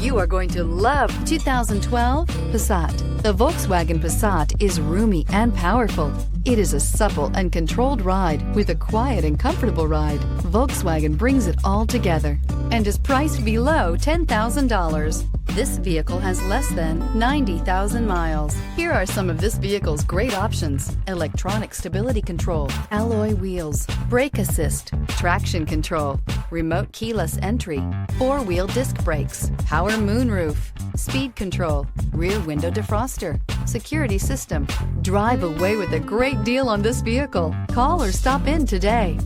You are going to love 2012 Passat. The Volkswagen Passat is roomy and powerful. It is a supple and controlled ride with a quiet and comfortable ride. Volkswagen brings it all together and is priced below $10,000. This vehicle has less than 90,000 miles. Here are some of this vehicle's great options: electronic stability control, alloy wheels, brake assist, traction control, remote keyless entry, four-wheel disc brakes, power moonroof, speed control, rear window defroster, security system. Drive away with a great deal on this vehicle. Call or stop in today.